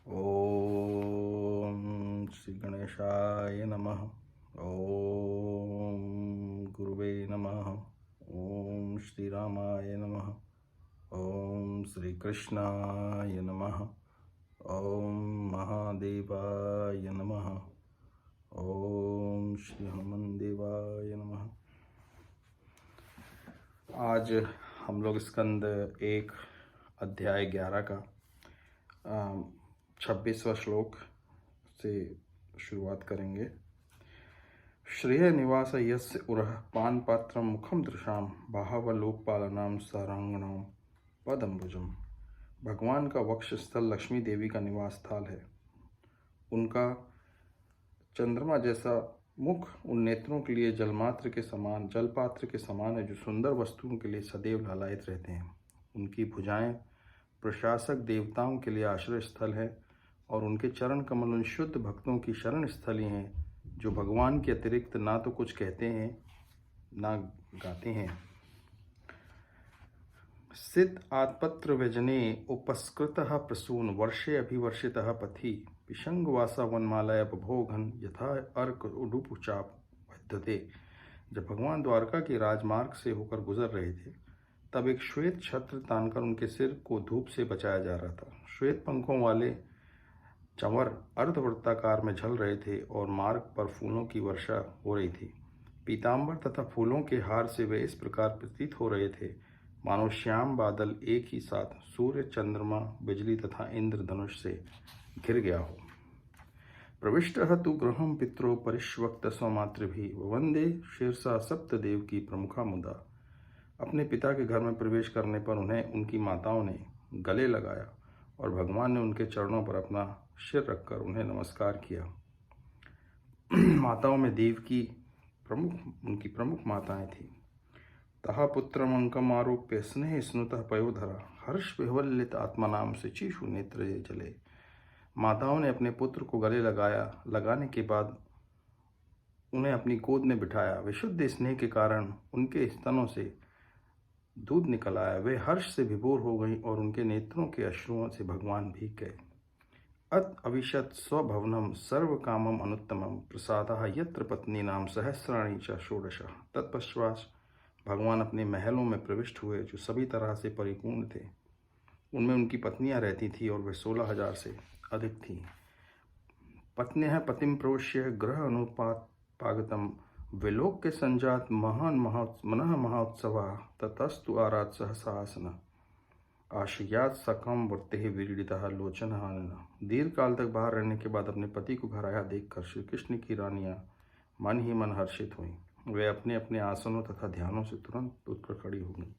ओम श्री गणेशाय नमः। ओम गुरुवे नमः। ओम श्री रामाय नमः। ओम श्री कृष्णाय नमः। ओम महादेवाय नमः। ओम श्री हनुमान देवाय नमः। आज हम लोग स्कंद 1 अध्याय 11 का 26वां श्लोक से शुरुआत करेंगे। श्रेय निवास यस्य उरः पान पात्रम मुखम दृशाम बाहव लोकपालनाम सारंगणाम पदम्बुजम। भगवान का वक्ष स्थल लक्ष्मी देवी का निवास स्थल है। उनका चंद्रमा जैसा मुख उन नेत्रों के लिए जलमात्र के समान जलपात्र के समान है जो सुंदर वस्तुओं के लिए सदैव लालायित रहते हैं। उनकी भुजाएं प्रशासक देवताओं के लिए आश्रय स्थल है और उनके चरण कमल उन शुद्ध भक्तों की शरण स्थली हैं जो भगवान के अतिरिक्त ना तो कुछ कहते हैं ना गाते हैं। सिद्ध आत्पत्र व्यजने उपस्कृतः प्रसून वर्षे अभिवर्षितः पथि पिशंगवासा वनमालय उपभोगन यथा अर्क उडुपचाप बद्धते। जब भगवान द्वारका के राजमार्ग से होकर गुजर रहे थे तब एक श्वेत छत्र तानकर उनके सिर को धूप से बचाया जा रहा था। श्वेत पंखों वाले चंवर अर्धवृत्ताकार में झल रहे थे और मार्ग पर फूलों की वर्षा हो रही थी। पीतांबर तथा फूलों के हार से वे इस प्रकार प्रतीत हो रहे थे मानो श्याम बादल एक ही साथ सूर्य चंद्रमा बिजली तथा इंद्रधनुष से घिर गया हो। प्रविष्टः तु गृहं पित्रो परिष्वक्त स्वमातृभिः वंदे शीर्षा सप्तदेव की प्रमुखा मुदा। अपने पिता के घर में प्रवेश करने पर उन्हें उनकी माताओं ने गले लगाया और भगवान ने उनके चरणों पर अपना सिर रखकर उन्हें नमस्कार किया। माताओं में देव की उनकी प्रमुख माताएं थीं। तहा पुत्रम अंकम आरोप्य स्नेह स्नुतः पयोधरा हर्ष विह्वलित आत्मनाम से चीशु नेत्र जले। माताओं ने अपने पुत्र को गले लगाने के बाद उन्हें अपनी गोद में बिठाया। विशुद्ध स्नेह के कारण उनके स्तनों से दूध निकल आया। वे हर्ष से विभोर हो गईं और उनके नेत्रों के अश्रुओं से भगवान भीग गए। अत अविशत स्वभवनम सर्व कामम अनुत्तमम प्रसादः यत्र पत्नी नाम सहस्राणी च षोडश। तत्पश्चात भगवान अपने महलों में प्रविष्ट हुए जो सभी तरह से परिपूर्ण थे। उनमें उनकी पत्नियां रहती थीं और वे 16,000 से अधिक थीं। पत्न्यः पतिम प्रोष्य ग्रह अनुपागतम विलोक्य संजात मनः महोत्सवा ततस्तु आरात सहसासन आशयात सकम वृत्ति विरीडितः लोचनहानन। दीर्घ काल तक बाहर रहने के बाद अपने पति को घर आया देखकर श्री कृष्ण की रानियां मन ही मन हर्षित हुईं। वे अपने अपने आसनों तथा ध्यानों से तुरंत उठकर खड़ी हो गईं।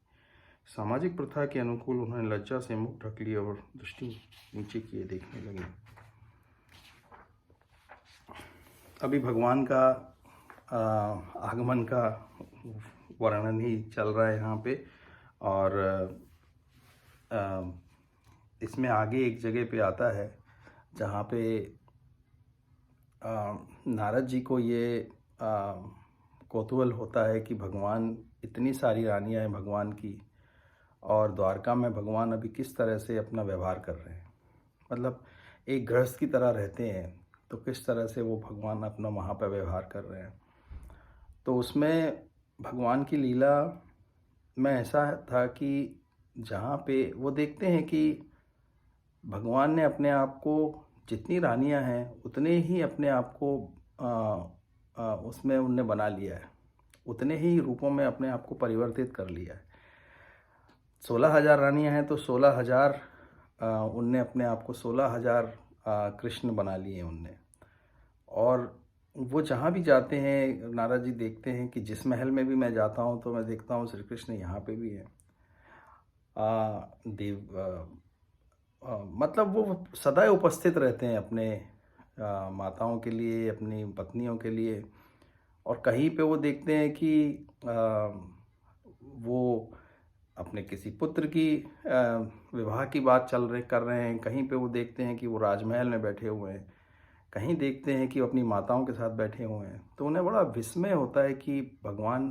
सामाजिक प्रथा के अनुकूल उन्होंने लज्जा से मुख ढक लिया और दृष्टि नीचे किए देखने लगी। अभी भगवान का आगमन का वर्णन ही चल रहा है यहाँ पे। और इसमें आगे एक जगह पे आता है जहाँ पे नारद जी को ये कौतूहल होता है कि भगवान इतनी सारी रानियां हैं भगवान की और द्वारका में भगवान अभी किस तरह से अपना व्यवहार कर रहे हैं। मतलब एक गृहस्थ की तरह रहते हैं तो किस तरह से वो भगवान अपना वहाँ पर व्यवहार कर रहे हैं। तो उसमें भगवान की लीला में ऐसा था कि जहाँ पे वो देखते हैं कि भगवान ने अपने आप को जितनी रानियां हैं उतने ही अपने आप को उसमें उनने बना लिया है, उतने ही रूपों में अपने आप को परिवर्तित कर लिया है। 16,000 रानियां हैं तो 16,000 उनने अपने आप को 16,000 कृष्ण बना लिए उनने। और वो जहाँ भी जाते हैं नारद जी देखते हैं कि जिस महल में भी मैं जाता हूँ तो मैं देखता हूँ श्री कृष्ण यहाँ पे भी है। मतलब वो सदा उपस्थित रहते हैं अपने माताओं के लिए, अपनी पत्नियों के लिए। और कहीं पे वो देखते हैं कि वो अपने किसी पुत्र की विवाह की बात कर रहे हैं। कहीं पे वो देखते हैं कि वो राजमहल में बैठे हुए हैं। कहीं देखते हैं कि वो अपनी माताओं के साथ बैठे हुए हैं। तो उन्हें बड़ा विस्मय होता है कि भगवान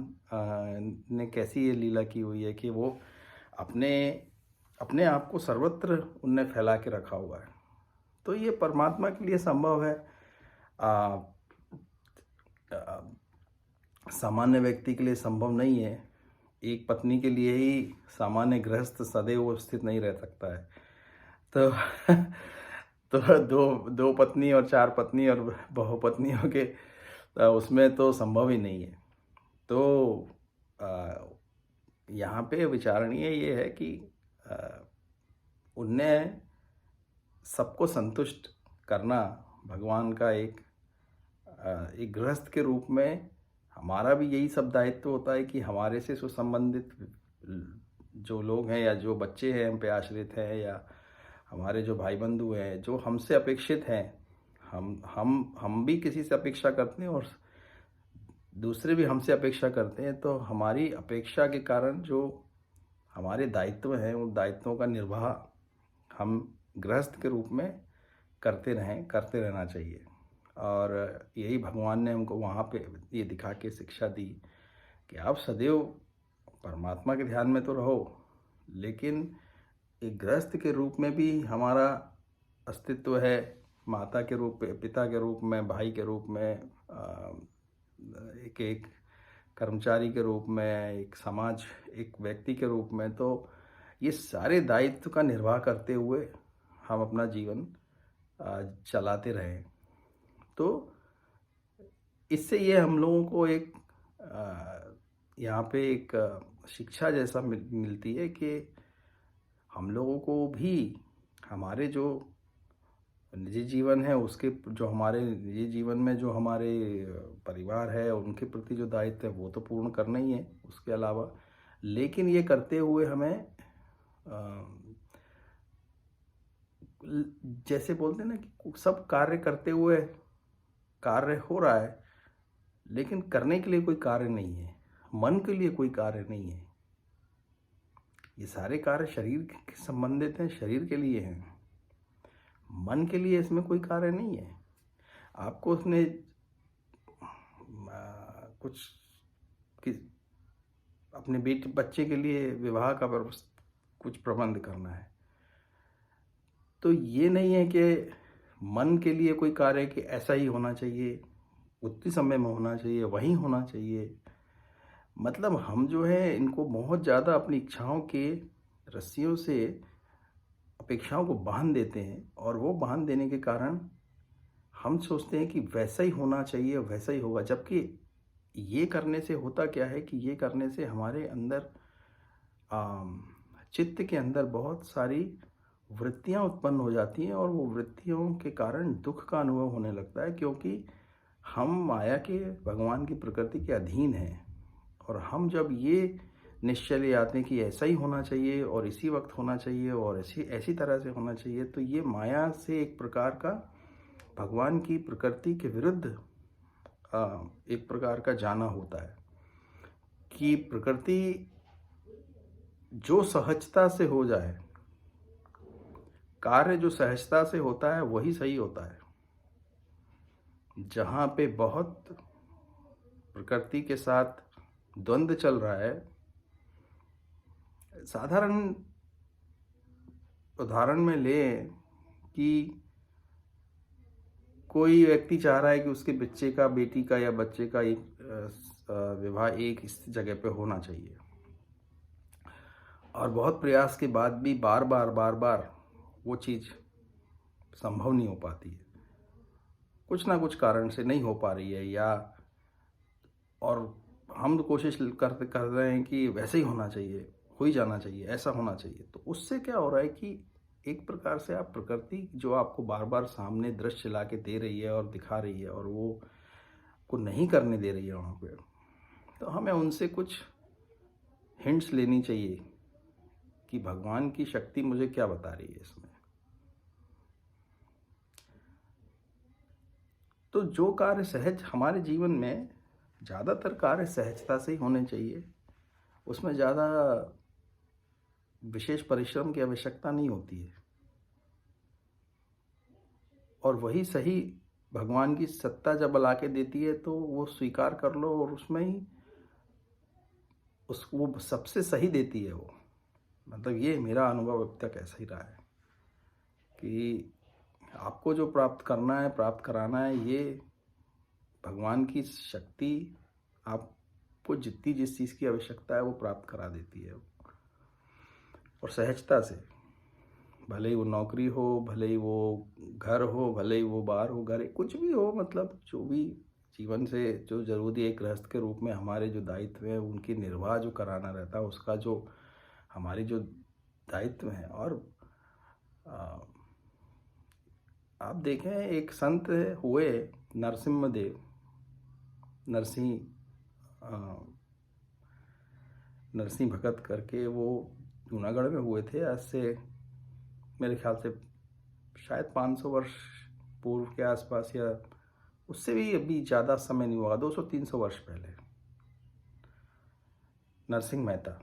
ने कैसी ये लीला की हुई है कि वो अपने आप को सर्वत्र उनने फैला के रखा हुआ है। तो ये परमात्मा के लिए संभव है, आ, आ, सामान्य व्यक्ति के लिए संभव नहीं है। एक पत्नी के लिए ही सामान्य गृहस्थ सदैव स्थित नहीं रह सकता है। तो तो दो दो पत्नी और चार पत्नी और बहुपत्नियों के उसमें तो संभव ही नहीं है। तो यहाँ पे विचारणीय ये है कि उनने सबको संतुष्ट करना भगवान का एक गृहस्थ के रूप में हमारा भी यही सब दायित्व होता है कि हमारे से सुसंबंधित जो लोग हैं या जो बच्चे हैं हम पे आश्रित हैं या हमारे जो भाई बंधु हैं जो हमसे अपेक्षित हैं, हम भी किसी से अपेक्षा करते हैं और दूसरे भी हमसे अपेक्षा करते हैं। तो हमारी अपेक्षा के कारण जो हमारे दायित्व हैं उन दायित्वों का निर्वाह हम गृहस्थ के रूप में करते रहना चाहिए। और यही भगवान ने हमको वहाँ पे ये दिखा के शिक्षा दी कि आप सदैव परमात्मा के ध्यान में तो रहो, लेकिन एक गृहस्थ के रूप में भी हमारा अस्तित्व है। माता के रूप में, पिता के रूप में, भाई के रूप में, एक कर्मचारी के रूप में, एक समाज, एक व्यक्ति के रूप में। तो ये सारे दायित्व का निर्वाह करते हुए हम अपना जीवन चलाते रहें। तो इससे ये हम लोगों को एक यहाँ पे एक शिक्षा जैसा मिलती है कि हम लोगों को भी हमारे जो निजी जीवन है उसके जो हमारे निजी जीवन में जो हमारे परिवार है उनके प्रति जो दायित्व है वो तो पूर्ण करना ही है उसके अलावा। लेकिन ये करते हुए हमें जैसे बोलते हैं ना कि सब कार्य करते हुए कार्य हो रहा है लेकिन करने के लिए कोई कार्य नहीं है, मन के लिए कोई कार्य नहीं है। ये सारे कार्य शरीर के संबंधित हैं, शरीर के लिए हैं, मन के लिए इसमें कोई कार्य नहीं है। आपको उसने कुछ अपने बच्चे के लिए विवाह का कुछ प्रबंध करना है, तो ये नहीं है कि मन के लिए कोई कार्य कि ऐसा ही होना चाहिए, उतनी समय में होना चाहिए, वहीं होना चाहिए। मतलब हम जो है इनको बहुत ज़्यादा अपनी इच्छाओं के रस्सियों से अपेक्षाओं को बांध देते हैं और वो बांध देने के कारण हम सोचते हैं कि वैसा ही होना चाहिए, वैसा ही होगा। जबकि ये करने से होता क्या है कि ये करने से हमारे अंदर चित्त के अंदर बहुत सारी वृत्तियां उत्पन्न हो जाती हैं और वो वृत्तियों के कारण दुख का अनुभव होने लगता है, क्योंकि हम माया के, भगवान की प्रकृति के अधीन हैं। और हम जब ये निश्चय ले आते हैं कि ऐसा ही होना चाहिए और इसी वक्त होना चाहिए और ऐसी तरह से होना चाहिए, तो ये माया से एक प्रकार का भगवान की प्रकृति के विरुद्ध एक प्रकार का जाना होता है कि प्रकृति जो सहजता से हो जाए, कार्य जो सहजता से होता है वही सही होता है। जहाँ पे बहुत प्रकृति के साथ द्वंद्व चल रहा है, साधारण उदाहरण में लें कि कोई व्यक्ति चाह रहा है कि उसके बच्चे का, बेटी का या बच्चे का एक विवाह एक इस जगह पे होना चाहिए और बहुत प्रयास के बाद भी बार बार वो चीज़ संभव नहीं हो पाती है, कुछ ना कुछ कारण से नहीं हो पा रही है, या और हम कोशिश कर रहे हैं कि वैसे ही होना चाहिए, हो ही जाना चाहिए, ऐसा होना चाहिए। तो उससे क्या हो रहा है कि एक प्रकार से आप प्रकृति जो आपको बार बार सामने दृश्य ला के दे रही है और दिखा रही है और वो को नहीं करने दे रही है वहाँ पे, तो हमें उनसे कुछ हिंट्स लेनी चाहिए कि भगवान की शक्ति मुझे क्या बता रही है इसमें। तो जो कार्य सहज, हमारे जीवन में ज़्यादातर कार्य सहजता से ही होने चाहिए, उसमें ज़्यादा विशेष परिश्रम की आवश्यकता नहीं होती है और वही सही भगवान की सत्ता जब ला के देती है तो वो स्वीकार कर लो और उसमें ही वो सबसे सही देती है वो। मतलब ये मेरा अनुभव अब तक ऐसा ही रहा है कि आपको जो प्राप्त करना है, प्राप्त कराना है, ये भगवान की शक्ति आपको जितनी जिस चीज़ की आवश्यकता है वो प्राप्त करा देती है, और सहजता से। भले ही वो नौकरी हो, भले ही वो घर हो, भले ही वो बाहर हो, घर कुछ भी हो, मतलब जो भी जीवन से जो ज़रूरी है, एक गृहस्थ के रूप में हमारे जो दायित्व हैं उनकी निर्वाह जो कराना रहता है, उसका जो हमारी जो दायित्व है। और आप देखें, एक संत हुए नरसिम्हदेव, नरसिंह नरसिंह भगत करके, वो जूनागढ़ में हुए थे। आज से मेरे ख्याल से शायद 500 वर्ष पूर्व के आसपास, या उससे भी अभी ज़्यादा समय नहीं हुआ, 200-300 वर्ष पहले। नरसिंह मेहता,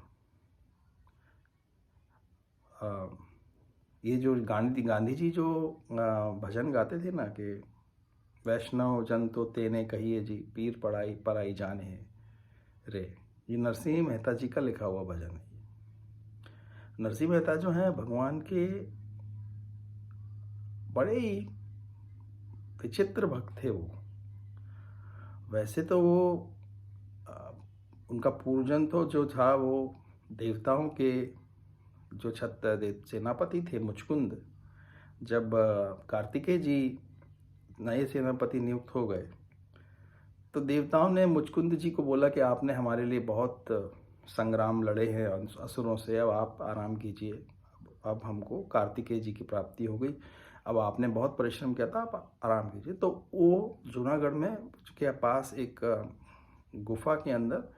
ये जो गांधी जी जो भजन गाते थे ना कि वैष्णव जन तो तेने कहिए जी, पीर पढ़ाई पराई जाने रे, ये नरसिंह मेहता जी का लिखा हुआ भजन है। नरसिंह मेहता जो हैं भगवान के बड़े ही विचित्र भक्त थे वो। वैसे तो वो उनका पूर्वजन तो जो था वो देवताओं के जो सेनापति थे, मुचकुंद। जब कार्तिकेय जी नए सेनापति नियुक्त हो गए तो देवताओं ने मुचकुंद जी को बोला कि आपने हमारे लिए बहुत संग्राम लड़े हैं असुरों से, अब आप आराम कीजिए, अब हमको कार्तिकेय जी की प्राप्ति हो गई, अब आपने बहुत परिश्रम किया था, आप आराम कीजिए। तो वो जूनागढ़ में के पास एक गुफा के अंदर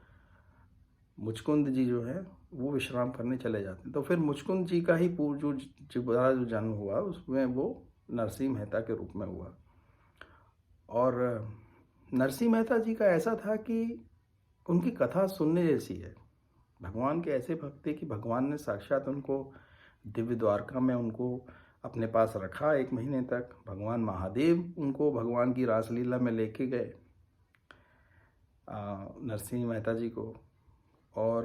मुचकुंद जी जो है वो विश्राम करने चले जाते हैं। तो फिर मुचकुंद जी का ही जो जन्म हुआ उसमें वो नरसिंह मेहता के रूप में हुआ। और नरसिंह मेहता जी का ऐसा था कि उनकी कथा सुनने जैसी है। भगवान के ऐसे भक्त थे कि भगवान ने साक्षात उनको दिव्य द्वारका में उनको अपने पास रखा 1 महीने तक। भगवान महादेव उनको भगवान की रासलीला में लेके गए नरसिंह मेहता जी को, और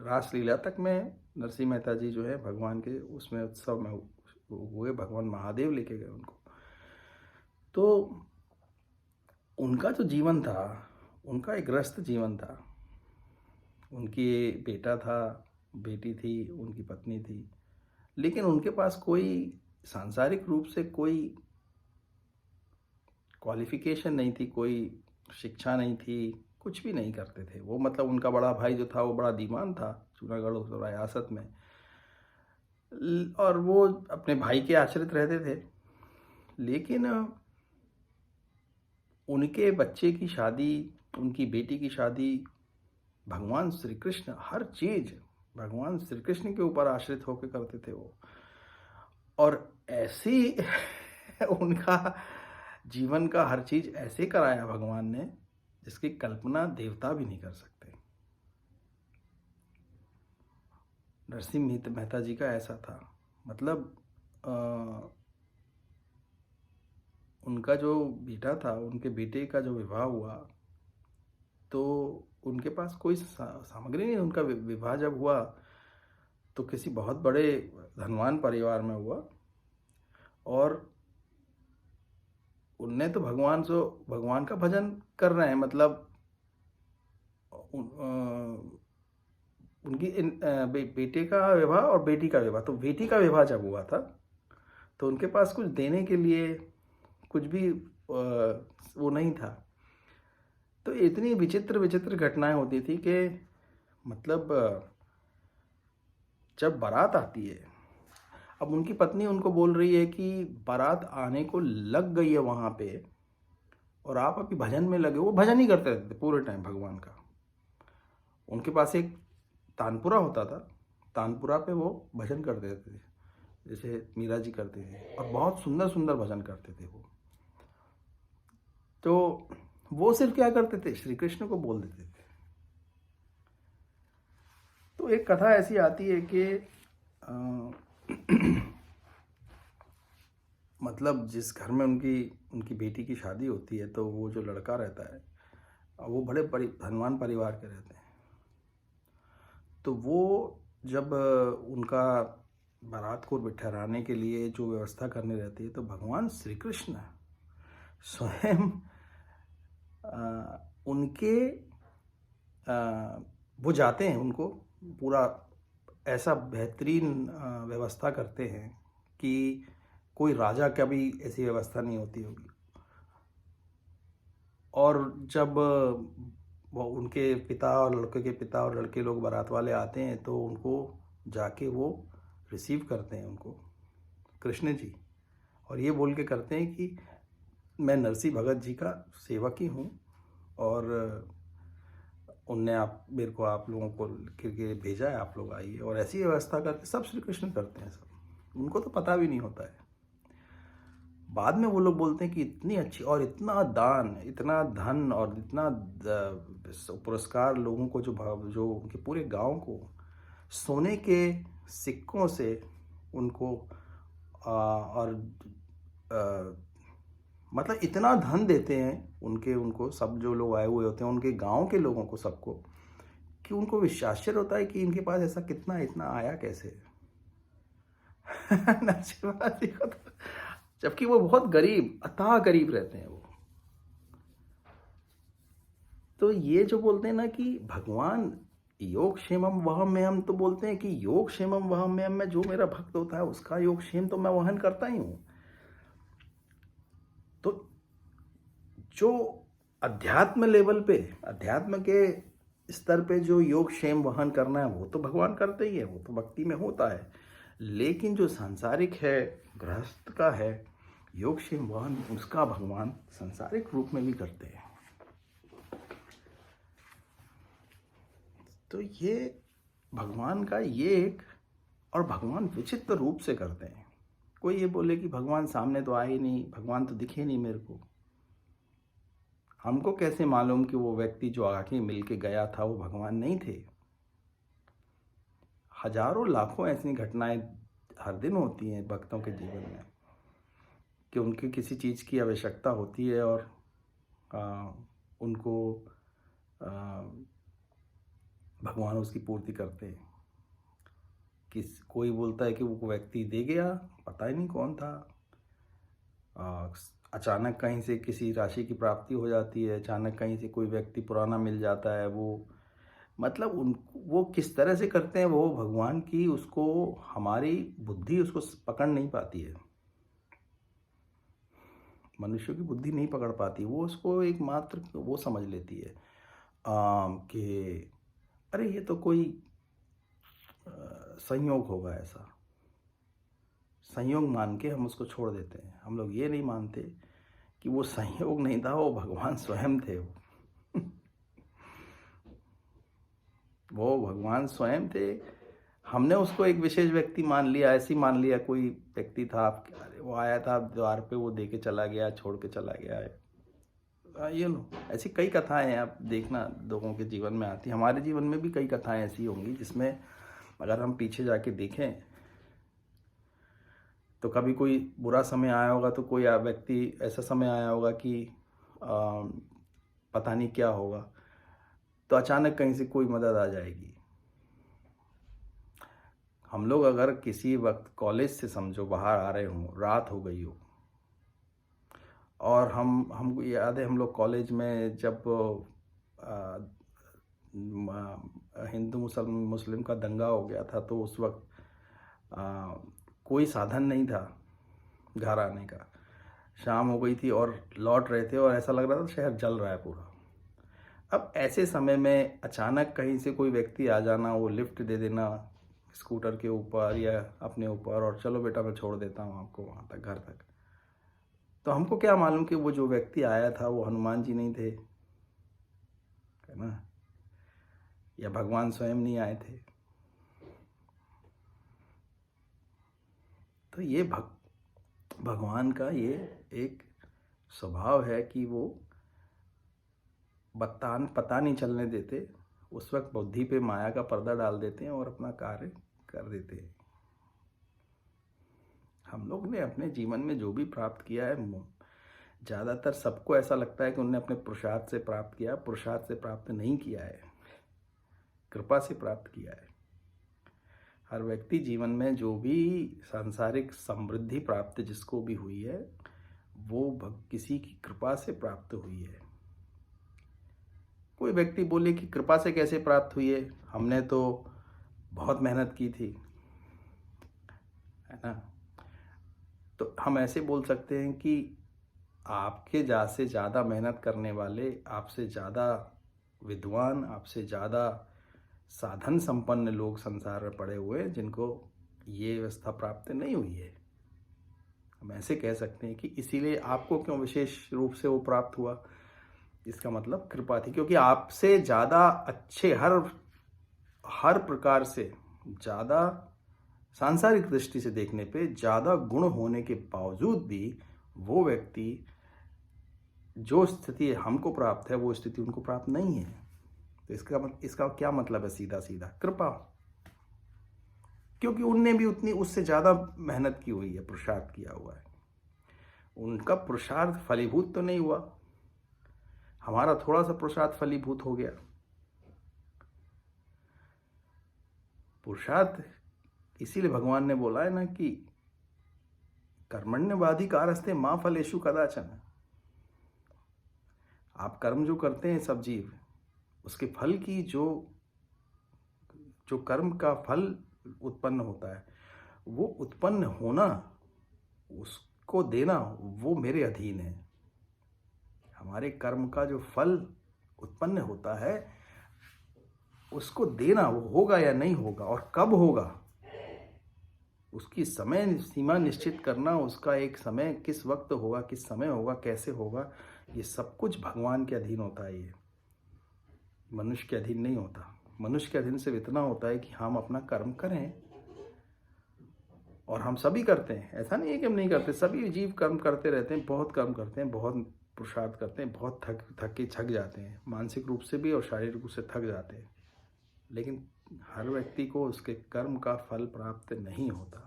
रासलीला तक में नरसिंह मेहता जी जो है भगवान के उसमें उत्सव में हुए, भगवान महादेव लेके गए उनको। तो उनका जो जीवन था, उनका एक गृहस्थ जीवन था। उनकी बेटा था, बेटी थी, उनकी पत्नी थी, लेकिन उनके पास कोई सांसारिक रूप से कोई क्वालिफिकेशन नहीं थी, कोई शिक्षा नहीं थी, कुछ भी नहीं करते थे वो। मतलब उनका बड़ा भाई जो था वो बड़ा दीवान था जूनागढ़ रियासत में, और वो अपने भाई के आश्रित रहते थे। लेकिन उनके बच्चे की शादी, उनकी बेटी की शादी भगवान श्री कृष्ण, हर चीज़ भगवान श्री कृष्ण के ऊपर आश्रित होकर करते थे वो। और ऐसी उनका जीवन का हर चीज़ ऐसे कराया भगवान ने जिसकी कल्पना देवता भी नहीं कर सकते। नरसिंह मेहता जी का ऐसा था। मतलब उनका जो बेटा था, उनके बेटे का जो विवाह हुआ तो उनके पास कोई सामग्री नहीं। उनका विवाह जब हुआ तो किसी बहुत बड़े धनवान परिवार में हुआ, और उनने तो भगवान का भजन कर रहे हैं। मतलब उनकी बेटे का विवाह और बेटी का विवाह, तो बेटी का विवाह जब हुआ था तो उनके पास कुछ देने के लिए कुछ भी वो नहीं था। तो इतनी विचित्र विचित्र घटनाएं होती थी कि मतलब जब बारात आती है, अब उनकी पत्नी उनको बोल रही है कि बारात आने को लग गई है वहाँ पे और आप अभी भजन में लगे। वो भजन ही करते रहते थे पूरे टाइम भगवान का। उनके पास एक तानपुरा होता था, तानपुरा पे वो भजन करते रहते थे जैसे मीरा जी करते थे, और बहुत सुंदर सुंदर भजन करते थे वो। तो वो सिर्फ क्या करते थे, श्री कृष्ण को बोल देते थे। तो एक कथा ऐसी आती है कि मतलब जिस घर में उनकी बेटी की शादी होती है तो वो जो लड़का रहता है वो बड़े धनवान परिवार के रहते हैं। तो वो जब उनका बारात को ठहराने के लिए जो व्यवस्था करनी रहती है, तो भगवान श्री कृष्ण स्वयं उनके वो जाते हैं, उनको पूरा ऐसा बेहतरीन व्यवस्था करते हैं कि कोई राजा का भी ऐसी व्यवस्था नहीं होती होगी। और जब वो उनके पिता और लड़के के पिता और लड़के लोग बारात वाले आते हैं, तो उनको जाके वो रिसीव करते हैं उनको, कृष्ण जी, और ये बोल के करते हैं कि मैं नरसिंह भगत जी का सेवक ही हूँ, और उनने आप मेरे को आप लोगों को के भेजा है, आप लोग आइए। और ऐसी व्यवस्था करके सब श्री कृष्ण करते हैं, सब, उनको तो पता भी नहीं होता है। बाद में वो लोग बोलते हैं कि इतनी अच्छी और इतना दान, इतना धन और इतना पुरस्कार लोगों को, जो उनके पूरे गांव को सोने के सिक्कों से उनको मतलब इतना धन देते हैं उनको सब जो लोग आए हुए होते हैं, उनके गांव के लोगों को, सबको, कि उनको आश्चर्य होता है कि इनके पास ऐसा कितना इतना आया कैसे। नरसिम्हा जी को तो, जबकि वो बहुत गरीब, अथाह गरीब रहते हैं वो। तो ये जो बोलते हैं ना कि भगवान योग क्षेमम वहम्यहम, तो बोलते हैं कि योग क्षेमम वहम्यहम में जो मेरा भक्त होता है उसका योग क्षेम तो मैं वहन करता ही हूँ। तो जो अध्यात्म लेवल पे, अध्यात्म के स्तर पे जो योग क्षेम वहन करना है वो तो भगवान करते ही है, वो तो भक्ति में होता है। लेकिन जो सांसारिक है, गृहस्थ का है, योग क्षेम वहन, उसका भगवान सांसारिक रूप में भी करते हैं। तो ये भगवान का ये एक, और भगवान विचित्र रूप से करते हैं। कोई ये बोले कि भगवान सामने तो आए ही नहीं, भगवान तो दिखे नहीं मेरे को। हमको कैसे मालूम कि वो व्यक्ति जो आके मिल के गया था वो भगवान नहीं थे? हजारों लाखों ऐसी घटनाएं हर दिन होती हैं भक्तों के जीवन में कि उनकी किसी चीज़ की आवश्यकता होती है और उनको भगवान उसकी पूर्ति करते हैं। कोई बोलता है कि वो व्यक्ति दे गया, पता ही नहीं कौन था, अचानक कहीं से किसी राशि की प्राप्ति हो जाती है, अचानक कहीं से कोई व्यक्ति पुराना मिल जाता है। वो मतलब वो किस तरह से करते हैं वो भगवान की, उसको हमारी बुद्धि उसको पकड़ नहीं पाती है, मनुष्य की बुद्धि नहीं पकड़ पाती। वो उसको एक मात्र वो समझ लेती है कि अरे ये तो कोई संयोग होगा, ऐसा संयोग मान के हम उसको छोड़ देते हैं। हम लोग ये नहीं मानते कि वो संयोग नहीं था, वो भगवान स्वयं थे। वो भगवान स्वयं थे। हमने उसको एक विशेष व्यक्ति मान लिया, ऐसी मान लिया कोई व्यक्ति था, वो आया था द्वार पे, वो दे के चला गया, छोड़ के चला गया। ये लो, ऐसी कई कथाएं हैं, आप देखना लोगों के जीवन में आती। हमारे जीवन में भी कई कथाएं ऐसी होंगी जिसमें अगर हम पीछे जाके देखें तो कभी कोई बुरा समय आया होगा, तो कोई व्यक्ति ऐसा समय आया होगा कि पता नहीं क्या होगा, तो अचानक कहीं से कोई मदद आ जाएगी। हम लोग अगर किसी वक्त कॉलेज से समझो बाहर आ रहे हों, रात हो गई हो, और हमको याद है हम लोग कॉलेज में जब हिंदू मुस्लिम का दंगा हो गया था, तो उस वक्त कोई साधन नहीं था घर आने का, शाम हो गई थी और लौट रहे थे और ऐसा लग रहा था शहर जल रहा है पूरा। अब ऐसे समय में अचानक कहीं से कोई व्यक्ति आ जाना, वो लिफ्ट दे देना स्कूटर के ऊपर या अपने ऊपर, और चलो बेटा मैं छोड़ देता हूँ आपको वहाँ तक, घर तक। तो हमको क्या मालूम कि वो जो व्यक्ति आया था वो हनुमान जी नहीं थे, है ना, या भगवान स्वयं नहीं आए थे। तो ये भगवान का ये एक स्वभाव है कि वो पता नहीं चलने देते, उस वक्त बुद्धि पे माया का पर्दा डाल देते हैं और अपना कार्य कर देते हैं। हम लोग ने अपने जीवन में जो भी प्राप्त किया है, ज़्यादातर सबको ऐसा लगता है कि उन्होंने अपने पुरुषार्थ से प्राप्त किया। पुरुषार्थ से प्राप्त नहीं किया है, कृपा से प्राप्त किया है। हर व्यक्ति जीवन में जो भी सांसारिक समृद्धि प्राप्त जिसको भी हुई है वो किसी की कृपा से प्राप्त हुई है। कोई व्यक्ति बोले कि कृपा से कैसे प्राप्त हुई है, हमने तो बहुत मेहनत की थी, है ना। तो हम ऐसे बोल सकते हैं कि आपके से ज़्यादा मेहनत करने वाले, आपसे ज़्यादा विद्वान, आपसे ज़्यादा साधन संपन्न लोग संसार में पड़े हुए हैं जिनको ये व्यवस्था प्राप्त नहीं हुई है। हम ऐसे कह सकते हैं कि इसीलिए आपको क्यों विशेष रूप से वो प्राप्त हुआ, इसका मतलब कृपा थी, क्योंकि आपसे ज़्यादा अच्छे हर प्रकार से ज़्यादा सांसारिक दृष्टि से देखने पे ज़्यादा गुण होने के बावजूद भी वो व्यक्ति जो स्थिति हमको प्राप्त है वो स्थिति उनको प्राप्त नहीं है। तो इसका क्या मतलब है? सीधा सीधा कृपा, क्योंकि उनने भी उतनी उससे ज़्यादा मेहनत की हुई है, पुरुषार्थ किया हुआ है। उनका पुरुषार्थ फलीभूत तो नहीं हुआ, हमारा थोड़ा सा पुरुषार्थ फलीभूत हो गया। पुरुषार्थ इसीलिए भगवान ने बोला है ना कि कर्मण्यवाधिकारस्ते मा फलेषु कदाचन। आप कर्म जो करते हैं सब जीव, उसके फल की जो कर्म का फल उत्पन्न होता है वो उत्पन्न होना, उसको देना, वो मेरे अधीन है। हमारे कर्म का जो फल उत्पन्न होता है उसको देना, वो होगा या नहीं होगा और कब होगा उसकी समय सीमा निश्चित करना, उसका एक समय किस वक्त होगा, किस समय होगा, कैसे होगा, ये सब कुछ भगवान के अधीन होता है। ये मनुष्य के अधीन नहीं होता। मनुष्य के अधीन सिर्फ इतना होता है कि हम अपना कर्म करें, और हम सभी करते हैं, ऐसा नहीं है कि हम नहीं करते। सभी जीव कर्म करते रहते हैं, बहुत कर्म करते हैं, बहुत पुरुषार्थ करते हैं, बहुत थक जाते हैं, मानसिक रूप से भी और शारीरिक रूप से थक जाते हैं, लेकिन हर व्यक्ति को उसके कर्म का फल प्राप्त नहीं होता।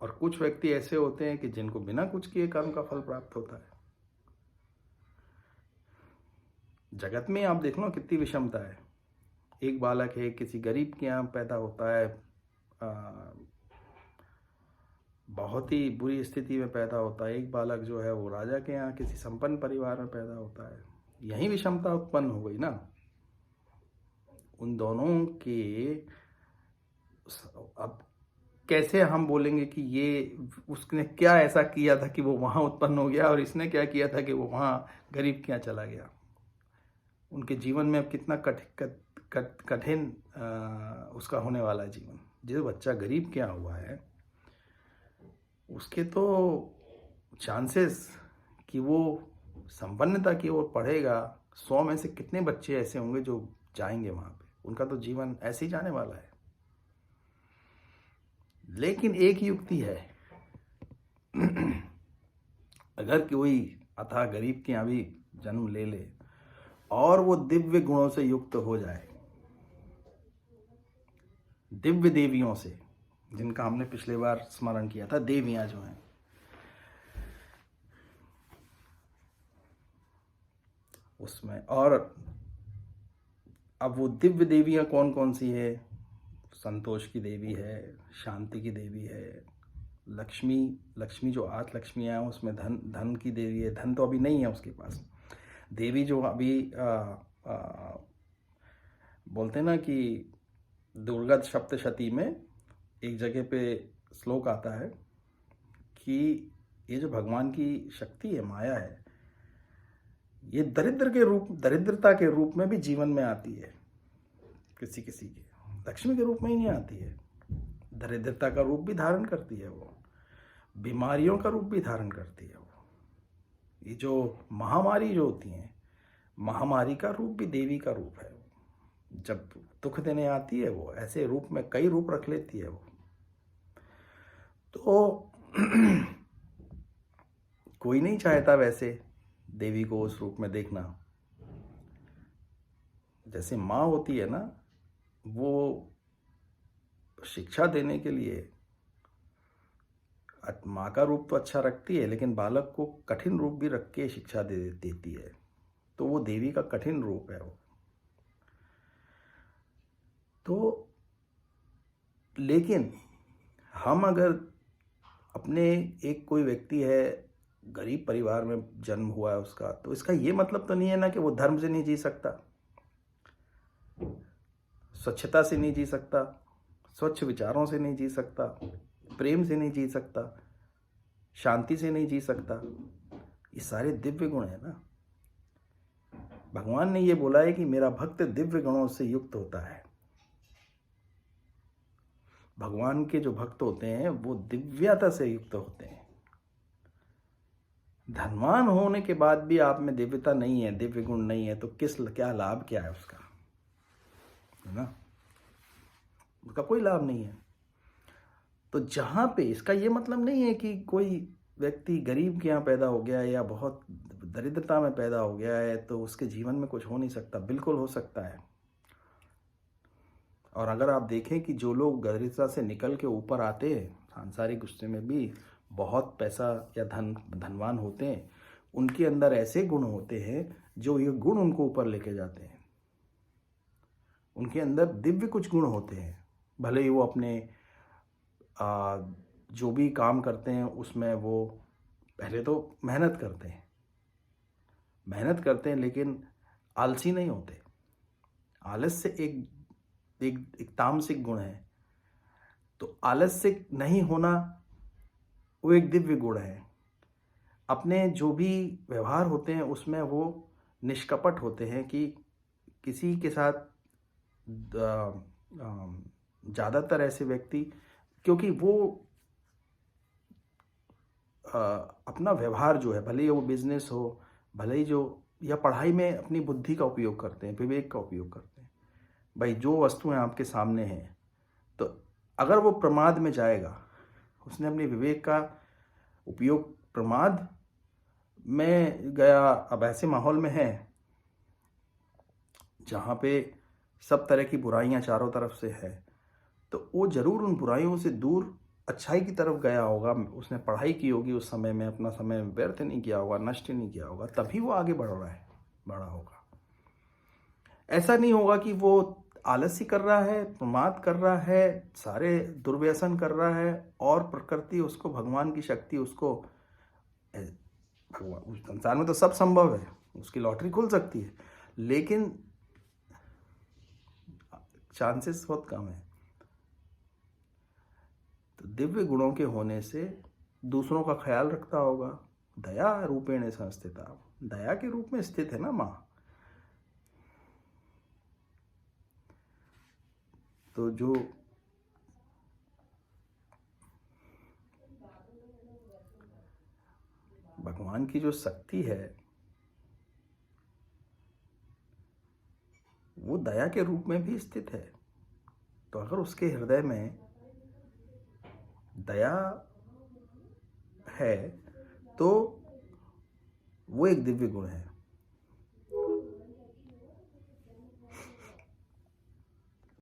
और कुछ व्यक्ति ऐसे होते हैं कि जिनको बिना कुछ किए कर्म का फल प्राप्त होता है। जगत में आप देख लो कितनी विषमता है। एक बालक है किसी गरीब के यहाँ पैदा होता है, बहुत ही बुरी स्थिति में पैदा होता है। एक बालक जो है वो राजा के यहाँ किसी संपन्न परिवार में पैदा होता है। यही विषमता उत्पन्न हो गई ना उन दोनों के। अब कैसे हम बोलेंगे कि ये उसने क्या ऐसा किया था कि वो वहाँ उत्पन्न हो गया और इसने क्या किया था कि वो वहाँ गरीब के यहाँ चला गया। उनके जीवन में अब कितना कठिन उसका होने वाला है जीवन। जो बच्चा गरीब के यहाँ हुआ है उसके तो चांसेस कि वो संपन्नता की ओर पढ़ेगा, 100 में से कितने बच्चे ऐसे होंगे जो जाएंगे वहाँ पे। उनका तो जीवन ऐसे ही जाने वाला है। लेकिन एक युक्ति है, अगर कोई अथाह गरीब के यहाँ भी जन्म ले ले और वो दिव्य गुणों से युक्त हो जाए, दिव्य देवियों से, जिनका हमने पिछले बार स्मरण किया था, देवियां जो हैं, उसमें। और अब वो दिव्य देवियां कौन कौन सी है? संतोष की देवी है, शांति की देवी है, लक्ष्मी जो 8 लक्ष्मियां हैं उसमें धन की देवी है। धन तो अभी नहीं है उसके पास। देवी जो अभी बोलते हैं ना कि दुर्गा सप्तशती में एक जगह पे श्लोक आता है कि ये जो भगवान की शक्ति है, माया है, ये दरिद्रता के रूप में भी जीवन में आती है। किसी किसी के लक्ष्मी के रूप में ही नहीं आती है, दरिद्रता का रूप भी धारण करती है, वो बीमारियों का रूप भी धारण करती है। वो ये जो महामारी जो होती हैं, महामारी का रूप भी देवी का रूप है। जब दुख देने आती है वो ऐसे रूप में कई रूप रख लेती है वो। तो कोई नहीं चाहता वैसे देवी को उस रूप में देखना। जैसे माँ होती है ना, वो शिक्षा देने के लिए माँ का रूप तो अच्छा रखती है, लेकिन बालक को कठिन रूप भी रख के शिक्षा देती है। तो वो देवी का कठिन रूप है वो। तो लेकिन हम अगर अपने, एक कोई व्यक्ति है गरीब परिवार में जन्म हुआ है उसका, तो इसका ये मतलब तो नहीं है ना कि वो धर्म से नहीं जी सकता, स्वच्छता से नहीं जी सकता, स्वच्छ विचारों से नहीं जी सकता, प्रेम से नहीं जी सकता, शांति से नहीं जी सकता। ये सारे दिव्य गुण है ना। भगवान ने ये बोला है कि मेरा भक्त दिव्य गुणों से युक्त होता है। भगवान के जो भक्त होते हैं वो दिव्यता से युक्त होते हैं। धनवान होने के बाद भी आप में दिव्यता नहीं है, दिव्य गुण नहीं है, तो क्या लाभ क्या है उसका, है ना? उसका कोई लाभ नहीं है। तो जहाँ पे, इसका ये मतलब नहीं है कि कोई व्यक्ति गरीब के यहाँ पैदा हो गया है या बहुत दरिद्रता में पैदा हो गया है तो उसके जीवन में कुछ हो नहीं सकता। बिल्कुल हो सकता है। और अगर आप देखें कि जो लोग दरिद्रता से निकल के ऊपर आते हैं, सांसारिक गुस्से में भी बहुत पैसा या धनवान होते हैं, उनके अंदर ऐसे गुण होते हैं जो ये गुण उनको ऊपर लेके जाते हैं। उनके अंदर दिव्य कुछ गुण होते हैं। भले ही वो अपने जो भी काम करते हैं उसमें वो पहले तो मेहनत करते हैं लेकिन आलसी नहीं होते। आलस्य एक तामसिक गुण है, तो आलस्य नहीं होना वो एक दिव्य गुण है। अपने जो भी व्यवहार होते हैं उसमें वो निष्कपट होते हैं कि किसी के साथ ज़्यादातर ऐसे व्यक्ति, क्योंकि वो अपना व्यवहार जो है, भले ही वो बिजनेस हो, भले ही जो, या पढ़ाई में अपनी बुद्धि का उपयोग करते हैं, विवेक का उपयोग करते हैं। भाई जो वस्तुएं आपके सामने हैं, तो अगर वो प्रमाद में जाएगा, उसने अपने विवेक का उपयोग प्रमाद में गया, अब ऐसे माहौल में है जहाँ पे सब तरह की बुराइयाँ चारों तरफ से है, तो वो ज़रूर उन बुराइयों से दूर अच्छाई की तरफ गया होगा। उसने पढ़ाई की होगी, उस समय में अपना समय व्यर्थ नहीं किया होगा, नष्ट नहीं किया होगा, तभी वो आगे बढ़ा होगा। ऐसा नहीं होगा कि वो आलस्य कर रहा है, प्रमाद कर रहा है, सारे दुर्व्यसन कर रहा है और प्रकृति उसको, भगवान की शक्ति उसको, भगवान, उस संसार में तो सब संभव है, उसकी लॉटरी खुल सकती है, लेकिन चांसेस बहुत कम है। तो दिव्य गुणों के होने से दूसरों का ख्याल रखता होगा। दया रूपेण संस्थिता, दया के रूप में स्थित है ना माँ। तो जो भगवान की जो शक्ति है वो दया के रूप में भी स्थित है। तो अगर उसके हृदय में दया है तो वो एक दिव्य गुण है।